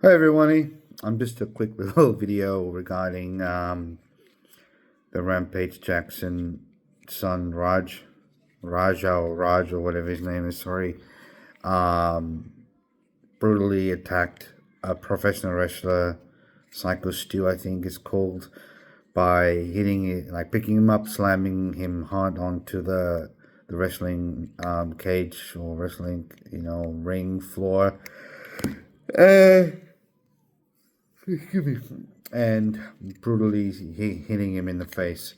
Hi everyone, I'm just a quick little video regarding the Rampage Jackson son Raj or whatever his name is, sorry, um, brutally attacked a professional wrestler, Psycho Stu I think is called, by hitting it, like picking him up, slamming him hard onto the wrestling cage or wrestling, ring floor. Uh, Excuse me. And brutally hitting him in the face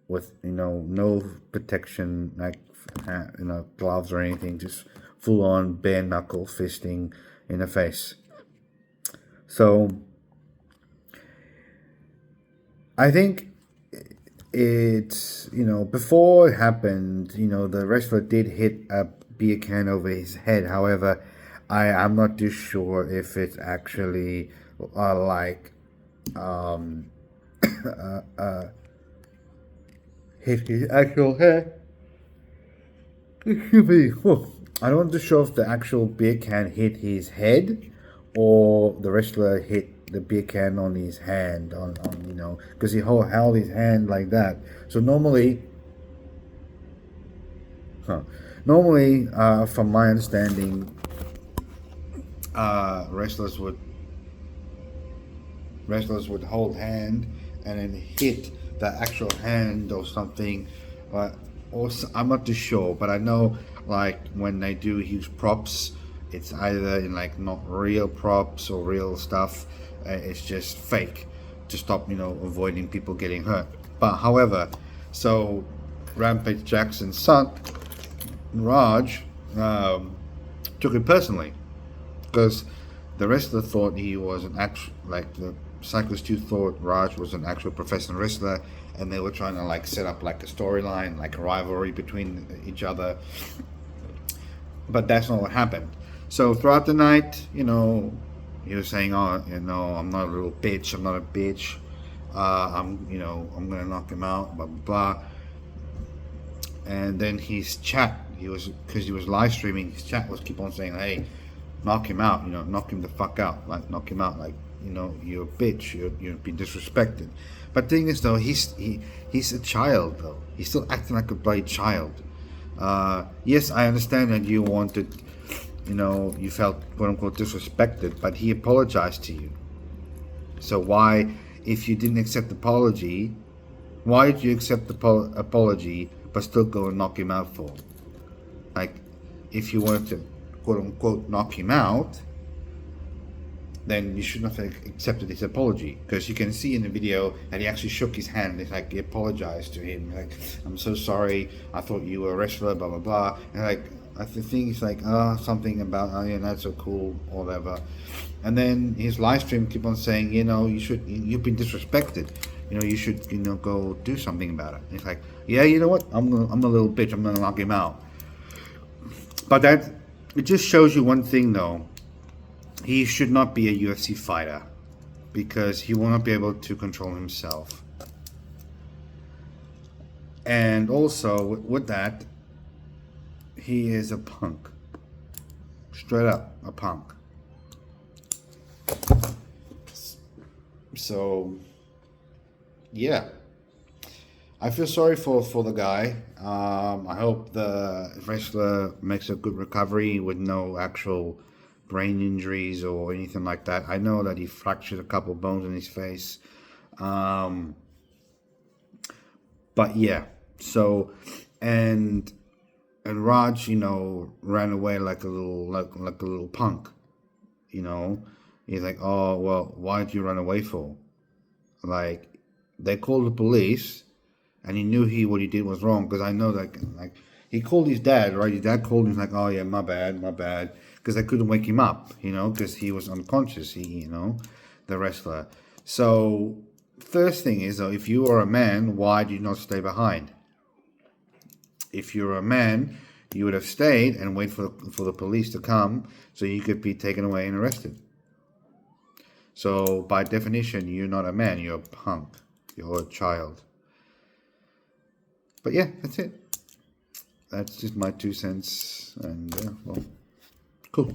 with no protection, like gloves or anything, just full on bare knuckle fisting in the face. So I think it's before it happened, the wrestler did hit a beer can over his head. However, I'm not too sure if it's actually like um, hit his actual head. Excuse me. Oh, I don't want to show if the actual beer can hit his head or the wrestler hit the beer can on his hand, on because he held his hand like that. So normally, from my understanding, wrestlers would hold hand and then hit the actual hand or something. I'm not too sure, but I know like when they do use props, it's either in like not real props or real stuff. It's just fake to stop avoiding people getting hurt. But however, so Rampage Jackson's son Raj took it personally because the wrestler thought he was an actual, like the cyclist 2 thought Raj was an actual professional wrestler, and they were trying to like set up like a storyline, like a rivalry between each other. But that's not what happened. So throughout the night, he was saying, "Oh, I'm not a little bitch. I'm not a bitch. I'm gonna knock him out." Blah blah blah. And then his chat, because he was live streaming, his chat was keep on saying, "Hey, knock him out, knock him the fuck out, like knock him out, like you're a bitch, you're being disrespected." But the thing is though, he's a child though. He's still acting like a bloody child. Yes, I understand that you wanted, you felt quote unquote disrespected, but he apologized to you. So why, if you didn't accept the apology, why did you accept the apology but still go and knock him out for? Like, if you wanted to quote unquote knock him out, then you shouldn't have accepted his apology, because you can see in the video that he actually shook his hand. It's like he apologized to him, like, "I'm so sorry, I thought you were a wrestler, blah blah blah." And like I think it's like something about, "Oh yeah, that's so cool," or whatever. And then his live stream keep on saying, you've been disrespected, you should go do something about it. And it's like, yeah, you know what, I'm a little bitch, I'm gonna knock him out. But it just shows you one thing though. He should not be a UFC fighter, because he will not be able to control himself. And also with that, he is a punk. Straight up a punk. So yeah, I feel sorry for the guy. I hope the wrestler makes a good recovery with no actual brain injuries or anything like that. I know that he fractured a couple bones in his face. But yeah, so and Raj, ran away like a little punk. He's like, "Oh well, why did you run away for?" Like, they called the police, and he knew what he did was wrong, because I know that like he called his dad, right? His dad called him, like, "Oh yeah, my bad," because they couldn't wake him up, because he was unconscious. The wrestler. So first thing is though, if you are a man, why do you not stay behind? If you're a man, you would have stayed and wait for the police to come so you could be taken away and arrested. So by definition, you're not a man, you're a punk. You're a child. But yeah, that's it. That's just my 2 cents. And well, cool.